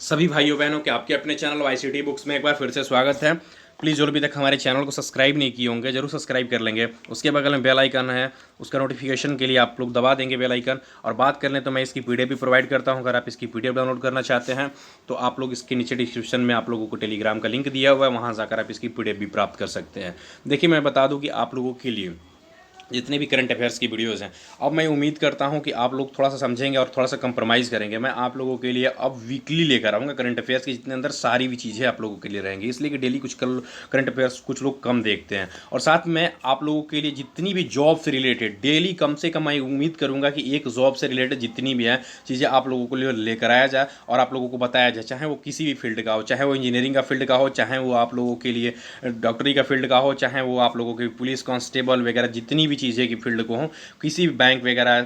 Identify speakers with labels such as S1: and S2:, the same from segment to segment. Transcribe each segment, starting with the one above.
S1: सभी भाइयों बहनों के आपके अपने चैनल वाईसीटी बुक्स में एक बार फिर से स्वागत है। प्लीज़ जो अभी तक हमारे चैनल को सब्सक्राइब नहीं किए होंगे जरूर सब्सक्राइब कर लेंगे। उसके बगल में बेल आइकन है, उसका नोटिफिकेशन के लिए आप लोग दबा देंगे बेल आइकन। और बात कर लें तो मैं इसकी पीडीएफ भी प्रोवाइड करता हूं। अगर आप इसकी पीडीएफ डाउनलोड करना चाहते हैं तो आप लोग इसके नीचे डिस्क्रिप्शन में आप लोगों को टेलीग्राम का लिंक दिया हुआ है, वहाँ जाकर आप इसकी पीडीएफ भी प्राप्त कर सकते हैं। देखिए, मैं बता दूँ कि आप लोगों के लिए जितने भी करंट अफेयर्स की वीडियोस हैं, अब मैं उम्मीद करता हूं कि आप लोग थोड़ा सा समझेंगे और थोड़ा सा कंप्रोमाइज़ करेंगे। मैं आप लोगों के लिए अब वीकली लेकर आऊँगा करंट अफेयर्स की, जितने अंदर सारी भी चीज़ें आप लोगों के लिए रहेंगी, इसलिए कि डेली कुछ करंट अफेयर्स कुछ लोग कम देखते हैं। और साथ में आप लोगों के लिए जितनी भी जॉब से रिलेटेड डेली कम से कम मैं उम्मीद करूँगा कि एक जॉब से रिलेटेड जितनी भी हैं चीज़ें आप लोगों को लिए लेकर आया जाए और आप लोगों को बताया जाए, चाहे वो किसी भी फील्ड का हो, चाहे वो इंजीनियरिंग का फील्ड का हो, चाहे वो आप लोगों के लिए डॉक्टरी का फील्ड का हो, चाहे वो आप लोगों के पुलिस कांस्टेबल वगैरह जितनी भी चीज़ें की फील्ड को हो, किसी भी बैंक वगैरह,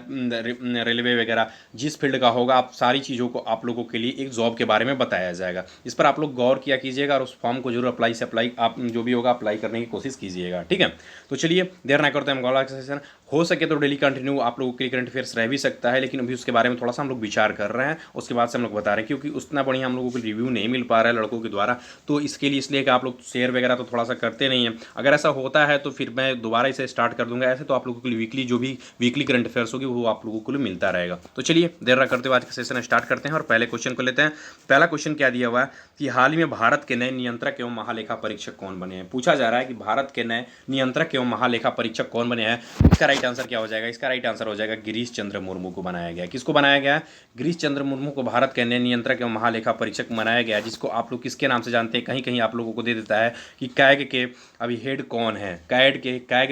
S1: रेलवे वगैरह, जिस फील्ड का होगा, आप सारी चीज़ों को आप लोगों के लिए एक जॉब के बारे में बताया जाएगा। इस पर आप लोग गौर किया कीजिएगा और उस फॉर्म को जरूर अप्लाई आप जो भी होगा अप्लाई करने की कोशिश कीजिएगा। ठीक है, तो चलिए देर ना करते हैं, हम गौला सेशन हो सके तो डेली कंटिन्यू आप लोगों के लिए करंट अफेयर्स रह भी सकता है, लेकिन अभी उसके बारे में थोड़ा सा हम लोग विचार कर रहे हैं, उसके बाद से हम लोग बता रहे हैं, क्योंकि उतना बढ़िया हम लोगों को रिव्यू नहीं मिल पा रहा है लड़कों के द्वारा। तो इसके लिए इसलिए कि आप लोग शेयर वगैरह तो थोड़ा सा करते नहीं हैं। अगर ऐसा होता है तो फिर मैं दोबारा इसे स्टार्ट कर दूंगा। ऐसे तो आप लोगों के लिए वीकली जो भी वीकली करंट अफेयर्स होगी वो आप लोगों को लिए मिलता रहेगा। तो चलिए देर ना करते हुए आज का सेशन स्टार्ट करते हैं और पहले क्वेश्चन को लेते हैं। पहला क्वेश्चन क्या दिया हुआ है कि हाल ही में भारत के नए नियंत्रक एवं महालेखा परीक्षक कौन बने हैं। पूछा जा रहा है कि भारत के नए नियंत्रक एवं महालेखा परीक्षक कौन बने हैं। इसका राइट आंसर क्या हो जाएगा? इसका राइट आंसर हो जाएगा गिरीश चंद्र मुर्मू को बनाया गया। किसको बनाया गया? गिरीश चंद्र मुर्मू को भारत के नए नियंत्रक एवं महालेखा परीक्षक बनाया गया, जिसको आप लोग किसके नाम से जानते हैं? कहीं कहीं आप लोगों को दे देता है कि कैग के अभी हेड कौन है, कैग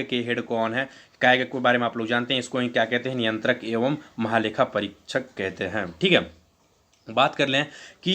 S1: के हेड कौन है। कैग के बारे में आप लोग जानते हैं, इसको क्या कहते हैं? नियंत्रक एवं महालेखा परीक्षक कहते हैं। ठीक है, बात कर लें कि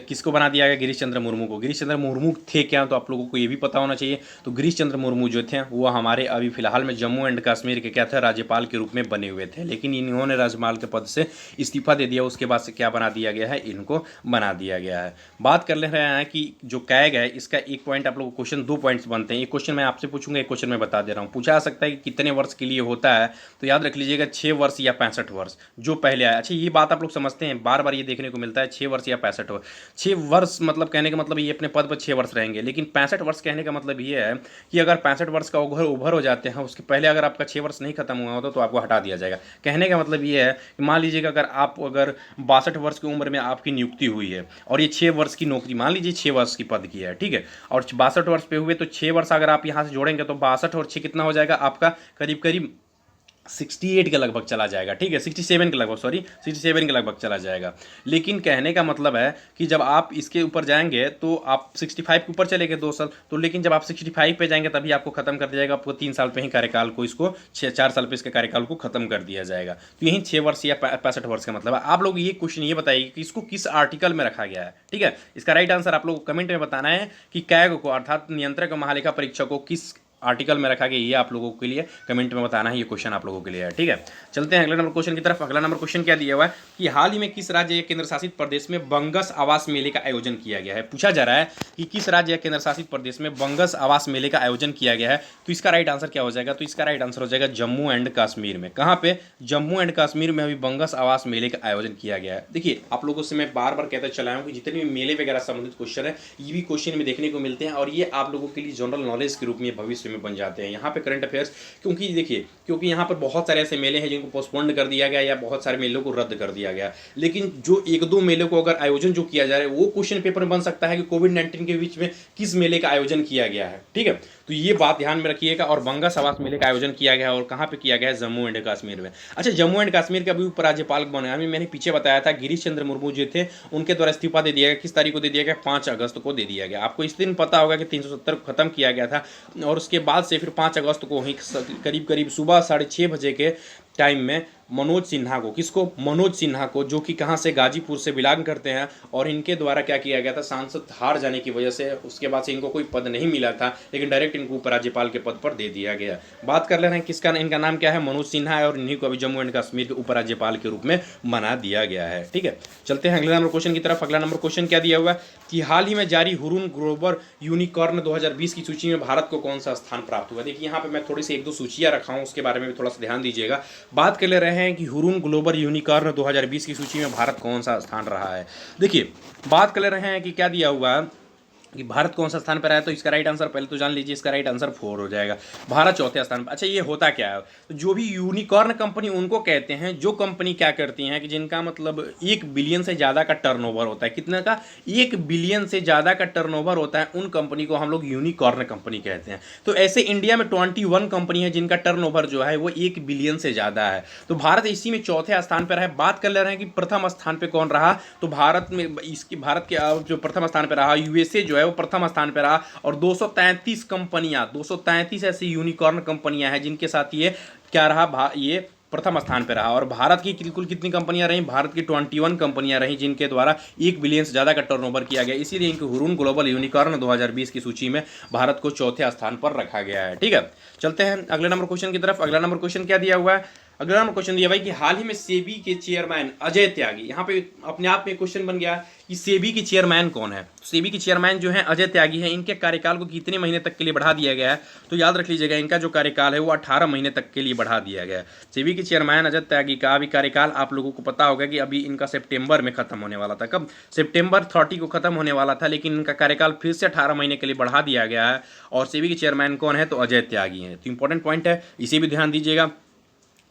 S1: किसको बना दिया गया? गिरीश चंद्र मुर्मू को। गिरीश चंद्र मुर्मू थे क्या, तो आप लोगों को ये भी पता होना चाहिए। तो गिरीश चंद्र मुर्मू जो थे वो हमारे अभी फिलहाल में जम्मू एंड कश्मीर के क्या थे? राज्यपाल के रूप में बने हुए थे, लेकिन इन्होंने राज्यपाल के पद से इस्तीफा दे दिया। उसके बाद से क्या बना दिया गया है? इनको बना दिया गया है। बात कर ले रहे हैं कि जो कैग है इसका एक पॉइंट आप लोगों को क्वेश्चन, दो पॉइंट्स बनते हैं। एक क्वेश्चन मैं आपसे पूछूंगा, एक क्वेश्चन मैं बता दे रहा हूँ। पूछा जा सकता है कि कितने वर्ष के लिए होता है, तो याद रख लीजिएगा 6 वर्ष या 65 वर्ष जो पहले आया। अच्छा, ये बात आप लोग समझते हैं, बार बार ये देखने को मिलता है 6 वर्ष या 65 वर्ष। 6 वर्ष मतलब कहने का मतलब ये अपने पद पर 6 वर्ष रहेंगे, लेकिन 65 वर्ष कहने का मतलब ये है कि अगर 65 वर्ष का ओवर हो जाते हैं, उसके पहले अगर आपका 6 वर्ष नहीं खत्म हुआ होता तो आपको हटा दिया जाएगा। कहने का मतलब ये है कि मान लीजिएगा अगर 62 वर्ष की उम्र में आपकी नियुक्ति हुई है और ये 6 वर्ष की नौकरी, मान लीजिए 6 वर्ष की पद की है, ठीक है, और 62 वर्ष पे हुए तो 6 वर्ष अगर आप यहाँ से जोड़ेंगे तो 62 और 6 कितना हो जाएगा आपका? करीब करीब 68 के लगभग चला जाएगा। ठीक है, 67 के लगभग, 67 के लगभग चला जाएगा। लेकिन कहने का मतलब है कि जब आप इसके ऊपर जाएंगे तो आप 65 के ऊपर चले गए 2 साल, तो लेकिन जब आप 65 पे जाएंगे तभी आपको खत्म कर दिया जाएगा। आपको 3 साल पे ही कार्यकाल को, इसको 4 साल पे इसके कार्यकाल को खत्म कर दिया जाएगा। तो यही 6 वर्ष या 65 वर्ष का मतलब है। आप लोग ये क्वेश्चन ये बताइए कि इसको किस आर्टिकल में रखा गया है। ठीक है, इसका राइट आंसर आप लोग को कमेंट में बताना है कि कैग को अर्थात नियंत्रक महालेखा परीक्षक को किस आर्टिकल में रखा गया, ये आप लोगों के लिए कमेंट में बताना है। ये क्वेश्चन आप लोगों के लिए है। ठीक है, चलते हैं अगले नंबर क्वेश्चन की तरफ। अगला नंबर क्वेश्चन क्या दिया हुआ है कि हाल ही में किस राज्य या केंद्र शासित प्रदेश में बंगस आवास मेले का आयोजन किया गया है। पूछा जा रहा है कि किस राज्य या केंद्र शासित प्रदेश में बंगस आवास मेले का आयोजन किया गया है। तो इसका राइट आंसर क्या हो जाएगा? तो इसका राइट आंसर हो जाएगा जम्मू एंड कश्मीर में। कहाँ पे? जम्मू एंड कश्मीर में अभी बंगस आवास मेले का आयोजन किया गया है। देखिए, आप लोगों से मैं बार बार कहता चला हूँ कि जितने भी मेले वगैरह संबंधित क्वेश्चन है ये भी क्वेश्चन में देखने को मिलते हैं और ये आप लोगों के लिए जनरल नॉलेज के रूप में भविष्य में बन जाते हैं यहाँ पे करंट अफेयर्स। क्योंकि देखिए, क्योंकि यहाँ पर बहुत सारे ऐसे मेले हैं जिनको पोस्टपोन्ड कर दिया गया या बहुत सारे मेलों को रद्द कर दिया गया, लेकिन जो एक दो मेलों को अगर आयोजन जो किया जा रहा है वो क्वेश्चन पेपर में बन सकता है कि कोविड-19 के बीच में किस मेले का आयोजन किया गया है। ठीक है, तो ये बात ध्यान में रखिएगा। और बंगस आवास मेले का आयोजन किया गया है और कहाँ पे किया गया है? जम्मू एंड कश्मीर में। अच्छा, जम्मू एंड कश्मीर का भी उपराज्यपाल बने हैं। मैंने पीछे बताया था गिरीश चंद्र मुर्मू जो थे उनके द्वारा इस्तीफा दे दिया गया। किस तारीख को दे दिया गया? 5 अगस्त को दे दिया गया। आपको इस दिन पता होगा कि 370 खत्म किया गया था और उसके बाद से फिर 5 अगस्त को ही करीब करीब सुबह 6:30 बजे के टाइम में मनोज सिन्हा को, किसको? मनोज सिन्हा को, जो कि कहाँ से? गाजीपुर से बिलोंग करते हैं। और इनके द्वारा क्या किया गया था? सांसद हार जाने की वजह से उसके बाद से इनको कोई पद नहीं मिला था, लेकिन डायरेक्ट इनको उपराज्यपाल के पद पर दे दिया गया। बात कर ले रहे हैं किसका? इनका नाम क्या है? मनोज सिन्हा है और इन्हीं को अभी जम्मू एंड कश्मीर के उपराज्यपाल के रूप में बना दिया गया है। ठीक है, चलते हैं अगले नंबर क्वेश्चन की तरफ। अगला नंबर क्वेश्चन क्या दिया हुआ है कि हाल ही में जारी हुरून ग्लोबल यूनिकॉर्न 2020 की सूची में भारत को कौन सा स्थान प्राप्त हुआ। देखिए, यहाँ पे मैं थोड़ी सी एक दो सूचियाँ रखा हूँ, उसके बारे में भी थोड़ा सा ध्यान दीजिएगा। बात कर ले रहे हैं कि हुरून ग्लोबल यूनिकॉर्न 2020 की सूची में भारत कौन सा स्थान रहा है। देखिए बात कर ले रहे हैं कि क्या दिया हुआ है कि भारत कौन सा स्थान पर आया, तो इसका राइट आंसर पहले तो जान लीजिए, इसका राइट आंसर 4 हो जाएगा। भारत चौथे स्थान पर। अच्छा ये होता क्या है, तो जो भी यूनिकॉर्न कंपनी उनको कहते हैं जो कंपनी क्या करती हैं कि जिनका मतलब 1 बिलियन से ज़्यादा का टर्नओवर होता है। कितने का? 1 बिलियन से ज़्यादा का टर्नओवर होता है, उन कंपनी को हम लोग यूनिकॉर्न कंपनी कहते हैं। तो ऐसे इंडिया में 21 कंपनी है जिनका टर्नओवर जो है वो 1 बिलियन से ज़्यादा है। तो भारत इसी में चौथे स्थान पर है। बात कर ले रहे हैं कि प्रथम स्थान पर कौन रहा, तो भारत में भारत के जो प्रथम स्थान पर रहा यूएसए जो है वो प्रथम स्थान पर रहा, और 233 कंपनियां, 233 ऐसी यूनिकॉर्न कंपनियां हैं जिनके साथ ये क्या रहा, ये प्रथम स्थान पर रहा। और भारत की कुल कितनी कंपनियां रहीं, भारत की 21 कंपनियां रहीं जिनके द्वारा 1 बिलियन से ज़्यादा का टर्नओवर किया गया। इसीलिए इनके हुरून ग्लोबल यूनिकॉर्न 2020 की सूची में भारत को चौथे स्थान पर रखा गया है। ठीक है, चलते हैं अगले नंबर क्वेश्चन की तरफ। अगला नंबर क्वेश्चन क्या दिया हुआ है, अगला नंबर क्वेश्चन दिया भाई कि हाल ही में सेबी के चेयरमैन अजय त्यागी, यहाँ पे अपने आप में क्वेश्चन बन गया कि सेबी के चेयरमैन कौन है। सेबी के चेयरमैन जो है अजय त्यागी है। इनके कार्यकाल को कितने महीने तक के लिए बढ़ा दिया गया है, तो याद रख लीजिएगा इनका जो कार्यकाल है वो 18 महीने तक के लिए बढ़ा दिया गया है। सेबी के चेयरमैन अजय त्यागी का अभी कार्यकाल आप लोगों को पता होगा कि अभी इनका सितंबर में खत्म होने वाला था। कब? सितंबर 30 को खत्म होने वाला था, लेकिन इनका कार्यकाल फिर से 18 महीने के लिए बढ़ा दिया गया है। और सेबी के चेयरमैन कौन है, तो अजय त्यागी हैं। तो इंपॉर्टेंट पॉइंट है, इसे भी ध्यान दीजिएगा।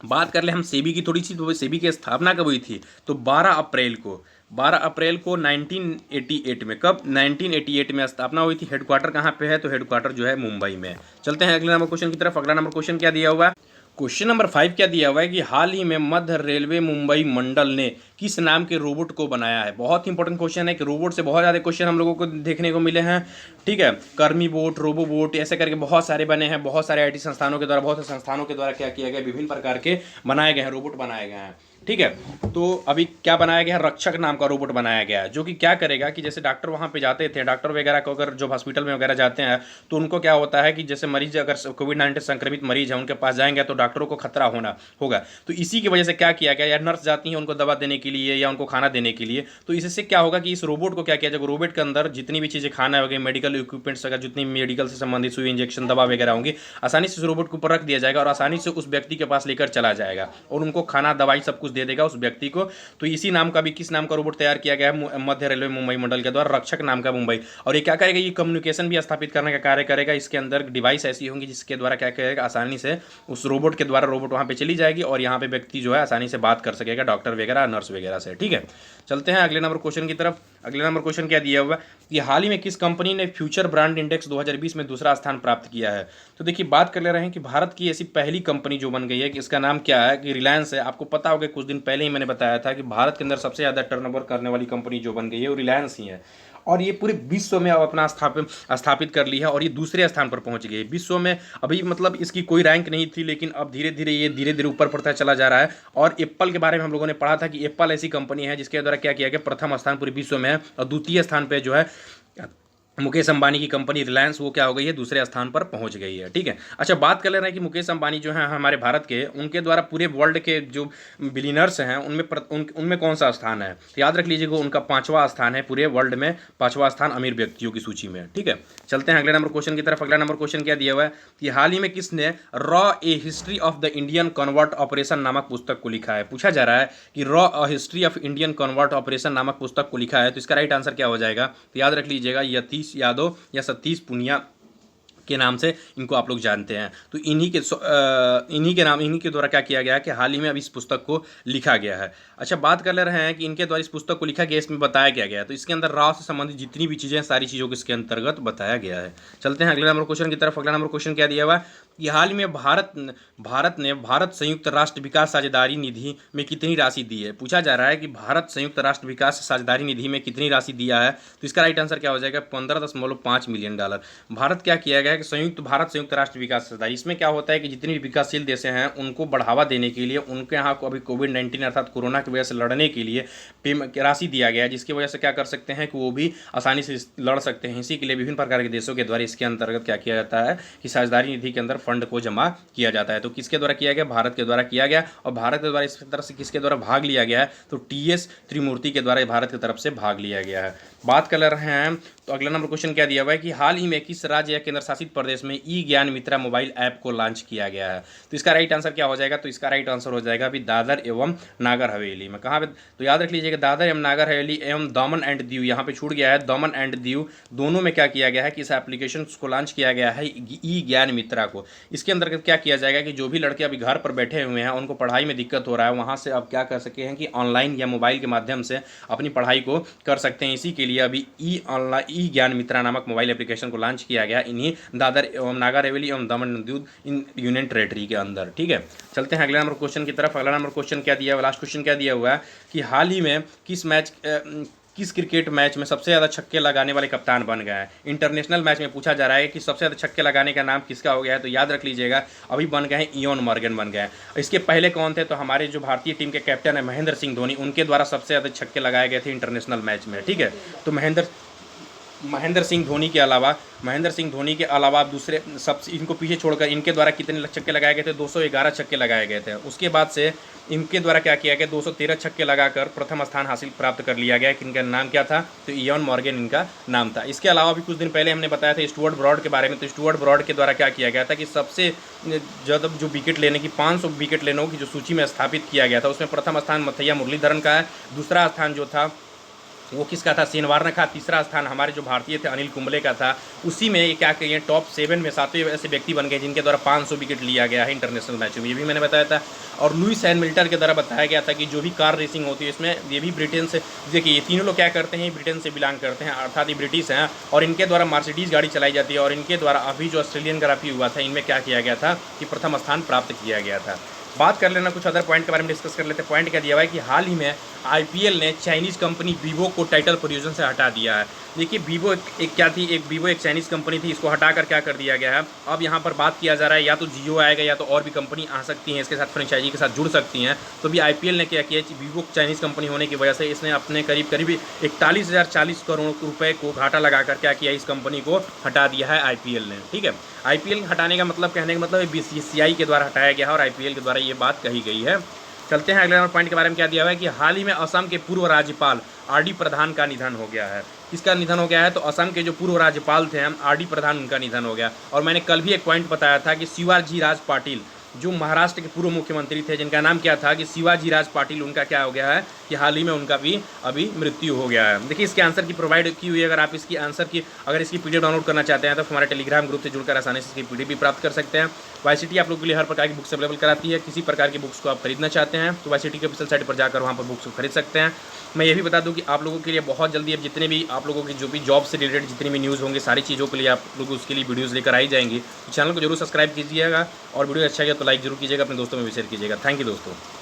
S1: बात कर ले हम सेबी की थोड़ी सी, तो सेबी की स्थापना कब हुई थी, तो 12 अप्रैल को 1988 में। कब? 1988 में स्थापना हुई थी। हेडक्वार्टर कहाँ पे है, तो हेडक्वार्टर जो है मुंबई में। चलते हैं अगले नंबर क्वेश्चन की तरफ। अगला नंबर क्वेश्चन क्या दिया हुआ है, क्वेश्चन नंबर 5 क्या दिया हुआ है कि हाल ही में मध्य रेलवे मुंबई मंडल ने किस नाम के रोबोट को बनाया है। बहुत इंपॉर्टेंट क्वेश्चन है कि रोबोट से बहुत ज़्यादा क्वेश्चन हम लोगों को देखने को मिले हैं। ठीक है, कर्मी बोट, रोबो बोट, ऐसे करके बहुत सारे बने हैं। बहुत सारे आईटी संस्थानों के द्वारा, बहुत से संस्थानों के द्वारा क्या किया गया, विभिन्न प्रकार के बनाए गए हैं, रोबोट बनाए गए हैं। ठीक है, तो अभी क्या बनाया गया है, रक्षक नाम का रोबोट बनाया गया है, जो कि क्या करेगा कि जैसे डॉक्टर वहाँ पे जाते थे, डॉक्टर वगैरह को अगर जो हॉस्पिटल में वगैरह जाते हैं तो उनको क्या होता है कि जैसे मरीज अगर कोविड-19 संक्रमित मरीज है उनके पास जाएंगे तो डॉक्टरों को खतरा होगा। तो इसी की वजह से क्या किया गया, या नर्स जाती हैं उनको दवा देने के लिए या उनको खाना देने के लिए, तो इससे क्या होगा कि इस रोबोट को क्या किया जाएगा, रोबोट के अंदर जितनी भी चीज़ें, खाना वगैरह, मेडिकल इक्विपमेंट्स वगैरह, जितनी मेडिकल से संबंधित सुई, इंजेक्शन, दवा वगैरह होंगी, आसानी से उस रोबोट के ऊपर रख दिया जाएगा और आसानी से उस व्यक्ति के पास लेकर चला जाएगा और उनको खाना, दवाई सब कुछ दे देगा उस व्यक्ति को। तो इसी नाम का भी, किस नाम का रोबोट तैयार किया गया है, मध्य रेलवे मुंबई मंडल के द्वारा, रक्षक नाम का मुंबई। और ये क्या करेगा, ये कम्युनिकेशन भी स्थापित करने का कार्य करेगा। इसके अंदर डिवाइस ऐसी होंगी जिसके द्वारा क्या करेगा, आसानी से उस रोबोट के द्वारा रोबोट वहाँ पे चली जाएगी और यहाँ पे व्यक्ति जो है आसानी से बात कर सकेगा डॉक्टर वगैरह, नर्स वगैरह से। ठीक है, चलते हैं अगले नंबर क्वेश्चन की तरफ। अगले नंबर क्वेश्चन क्या दिया हुआ है कि हाल ही में किस कंपनी ने फ्यूचर ब्रांड इंडेक्स 2020 में दूसरा स्थान प्राप्त किया है। तो देखिए बात कर ले रहे हैं कि भारत की ऐसी पहली कंपनी जो बन गई है कि इसका नाम क्या है, कि रिलायंस है। आपको पता होगा कुछ दिन पहले ही मैंने बताया था कि भारत के अंदर सबसे ज़्यादा टर्नओवर करने वाली कंपनी जो बन गई है वो रिलायंस ही है। और ये पूरे विश्व में अब अपना स्थापित कर लिया है और ये दूसरे स्थान पर पहुंच गई है विश्व में। अभी मतलब इसकी कोई रैंक नहीं थी, लेकिन अब धीरे धीरे ऊपर पड़ता चला जा रहा है। और एप्पल के बारे में हम लोगों ने पढ़ा था कि एप्पल ऐसी कंपनी है जिसके द्वारा क्या किया गया, प्रथम स्थान पूरे विश्व में है और द्वितीय स्थान पर जो है मुकेश अंबानी की कंपनी रिलायंस, वो क्या हो गई है, दूसरे स्थान पर पहुंच गई है। ठीक है, अच्छा बात कर ले रहे हैं कि मुकेश अंबानी जो है हमारे भारत के, उनके द्वारा पूरे वर्ल्ड के जो बिलियनर्स हैं उनमें कौन सा स्थान है, तो याद रख लीजिएगा उनका 5वां स्थान है पूरे वर्ल्ड में, 5वां स्थान अमीर व्यक्तियों की सूची में। ठीक है, चलते हैं अगले नंबर क्वेश्चन की तरफ। अगला नंबर क्वेश्चन क्या दिया हुआ है कि हाल ही में किसने raw A history of the Indian convert operation नामक पुस्तक को लिखा है। पूछा जा रहा है कि raw a history of Indian convert operation नामक पुस्तक को लिखा है, तो इसका राइट आंसर क्या हो जाएगा, तो याद रख लीजिएगा यतीश यादव या सतीश पुनिया के नाम से इनको आप लोग जानते हैं। तो इन्हीं के द्वारा क्या किया गया है कि हाल ही में अब इस पुस्तक को लिखा गया है। अच्छा बात कर ले रहे हैं कि इनके द्वारा इस पुस्तक को लिखा गया, इसमें बताया क्या गया है, तो इसके अंदर राव से संबंधित जितनी भी चीज़ें, सारी चीज़ों को इसके अंतर्गत बताया गया है। चलते हैं अगले नंबर क्वेश्चन की तरफ। अगला नंबर क्वेश्चन क्या दिया हुआ है कि हाल ही में भारत ने भारत संयुक्त राष्ट्र विकास साझेदारी निधि में कितनी राशि दी है। पूछा जा रहा है कि भारत संयुक्त राष्ट्र विकास साझेदारी निधि में कितनी राशि दिया है, तो इसका राइट आंसर क्या हो जाएगा, $15.5 मिलियन। भारत क्या किया गया है कि भारत संयुक्त राष्ट्र विकास साझेदारी, इसमें क्या होता है कि जितनी भी विकासशील देश हैं उनको बढ़ावा देने के लिए, उनके यहाँ को अभी कोविड-19 अर्थात कोरोना की वजह से लड़ने के लिए राशि दिया गया है, जिसकी वजह से क्या कर सकते हैं कि वो भी आसानी से लड़ सकते हैं। इसी के लिए विभिन्न प्रकार के देशों के द्वारा इसके अंतर्गत क्या किया जाता है कि साझेदारी निधि के अंदर फंड को जमा किया जाता है। तो किसके द्वारा किया गया, भारत के द्वारा किया गया। और भारत के द्वारा इस तरह से किसके द्वारा भाग लिया गया है, तो TS त्रिमूर्ति के द्वारा भारत की तरफ से भाग लिया गया है। बात कर रहे हैं तो अगला नंबर क्वेश्चन क्या दिया हुआ है कि हाल ही में किस राज्य या केंद्र शासित प्रदेश में ई ज्ञान मित्रा मोबाइल ऐप को लॉन्च किया गया है। तो इसका राइट आंसर क्या हो जाएगा, तो इसका राइट आंसर हो जाएगा अभी दादर एवं नागर हवेली में। कहाँ पे, तो याद रख लीजिएगा दादर एवं नागर हवेली एवं दमन एंड दीव, यहाँ पे छूट गया है दमन एंड दीव, दोनों में क्या किया गया है कि इस एप्लीकेशन को लॉन्च किया गया है ई ज्ञान मित्रा को। इसके अंतर्गत क्या किया जाएगा कि जो भी लड़के अभी घर पर बैठे हुए हैं, उनको पढ़ाई में दिक्कत हो रहा है, वहाँ से अब क्या कर सके हैं कि ऑनलाइन या मोबाइल के माध्यम से अपनी पढ़ाई को कर सकते हैं। इसी के लिए अभी ई ज्ञान मित्रा नामक मोबाइल एप्लीकेशन को लॉन्च किया गया इन्हीं दादर एवं नागर हवेली एवं दमन and Diu in union territory के अंदर। ठीक है, चलते हैं अगले नंबर क्वेश्चन की तरफ। अगला नंबर क्वेश्चन क्या दिया हुआ, लास्ट क्वेश्चन क्या दिया हुआ है कि हाल ही में किस क्रिकेट मैच में सबसे ज़्यादा छक्के लगाने वाले कप्तान बन गए हैं। इंटरनेशनल मैच में पूछा जा रहा है कि सबसे ज़्यादा छक्के लगाने का नाम किसका हो गया है। तो याद रख लीजिएगा अभी बन गए हैं इयोन मॉर्गन बन गए हैं। इसके पहले कौन थे, तो हमारे जो भारतीय टीम के कैप्टन है महेंद्र सिंह धोनी, उनके द्वारा सबसे ज़्यादा छक्के लगाए गए थे इंटरनेशनल मैच में। ठीक है, तो महेंद्र सिंह धोनी के अलावा आप दूसरे सब इनको पीछे छोड़कर इनके द्वारा कितने छक्के लगाए गए थे, 211 छक्के लगाए गए थे। उसके बाद से इनके द्वारा क्या किया गया, 213 छक्के लगाकर प्रथम स्थान हासिल प्राप्त कर लिया गया। कि इनका नाम क्या था, तो इयोन मॉर्गन इनका नाम था। इसके अलावा भी कुछ दिन पहले हमने बताया था स्टुअर्ट ब्रॉड के बारे में। तो स्टुअर्ट ब्रॉड के द्वारा क्या किया गया था कि सबसे ज़्यादा जो विकेट लेने की 500 विकेट लेने की जो सूची में स्थापित किया गया था, उसमें प्रथम स्थान मथैया मुरलीधरन का है, दूसरा स्थान जो था वो किसका था, सेनवार ने कहा, तीसरा स्थान हमारे जो भारतीय थे अनिल कुंबले का था। उसी में ये क्या कहिए टॉप 7 में 7वें ऐसे व्यक्ति बन गए जिनके द्वारा 500 विकेट लिया गया है इंटरनेशनल मैचों में, ये भी मैंने बताया था। और लुइस हैमिल्टन के द्वारा बताया गया था कि जो भी कार रेसिंग होती है इसमें ये भी ब्रिटेन से, देखिए ये तीनों लोग क्या करते हैं, ब्रिटेन से बिलोंग करते हैं, अर्थात ये ब्रिटिश हैं। और इनके द्वारा मर्सिडीज़ गाड़ी चलाई जाती है। और इनके द्वारा अभी जो ऑस्ट्रेलियन ग्राफी हुआ था इनमें क्या किया गया था कि प्रथम स्थान प्राप्त किया गया था। बात कर लेना कुछ अदर पॉइंट के बारे में डिस्कस कर लेते हैं। पॉइंट क्या दिया हुआ है कि हाल ही में आईपीएल ने चाइनीज़ कंपनी वीवो को टाइटल पोजीशन से हटा दिया है। देखिए वीवो एक क्या थी, वीवो एक चाइनीज़ कंपनी थी, इसको हटाकर क्या कर दिया गया है, अब यहाँ पर बात किया जा रहा है या तो जियो आएगा या तो और भी कंपनी आ सकती हैं इसके साथ, फ्रेंचाइजी के साथ जुड़ सकती हैं। तो भी आईपीएल ने क्या किया, वीवो चाइनीज़ कंपनी होने की वजह से इसने अपने करीब 41,040 करोड़ रुपये को घाटा लगाकर क्या किया, इस कंपनी को हटा दिया है आईपीएल ने। ठीक है, आईपीएल हटाने का मतलब, कहने का मतलब बीसीसीआई के द्वारा हटाया गया है और आईपीएल के द्वारा ये बात कही गई है। चलते हैं अगले नंबर पॉइंट के बारे में क्या दिया हुआ है कि हाल ही में असम के पूर्व राज्यपाल आर.डी. प्रधान का निधन हो गया है। किसका निधन हो गया है, तो असम के जो पूर्व राज्यपाल थे आर.डी. प्रधान, उनका निधन हो गया। और मैंने कल भी एक पॉइंट बताया था कि शिवाजी राज पाटिल जो महाराष्ट्र के पूर्व मुख्यमंत्री थे, जिनका नाम क्या था कि शिवाजी राज पाटिल, उनका क्या हो गया है कि हाल ही में उनका भी अभी मृत्यु हो गया है। देखिए इसके आंसर की प्रोवाइड की हुई है। अगर आप इसकी आंसर की अगर इसकी पीडीएफ डाउनलोड करना चाहते हैं तो हमारे टेलीग्राम ग्रुप से जुड़कर आसानी से इसकी पीडीएफ भी प्राप्त कर सकते हैं। वाईसीटी आप लोगों के लिए हर प्रकार की बुक्स अवेलेबल कराती है। किसी प्रकार की बुक्स को आप खरीदना चाहते हैं तो वाईसीटी के ऑफिशियल साइट पर जाकर वहाँ पर बुक्स को खरीद सकते हैं। मैं ये भी बता दूं कि आप लोगों के लिए बहुत जल्दी अब जितने भी आप लोगों की जो भी जॉब से रिलेटेड जितनी भी न्यूज़ होंगे, सारी चीज़ों के लिए आप लोग उसके लिए वीडियोज़ लेकर आई जाएंगी। तो चैनल को जरूर सब्सक्राइब कीजिएगा और वीडियो अच्छा लगे तो लाइक जरूर कीजिएगा, अपने दोस्तों में भी शेयर कीजिएगा। थैंक यू दोस्तों।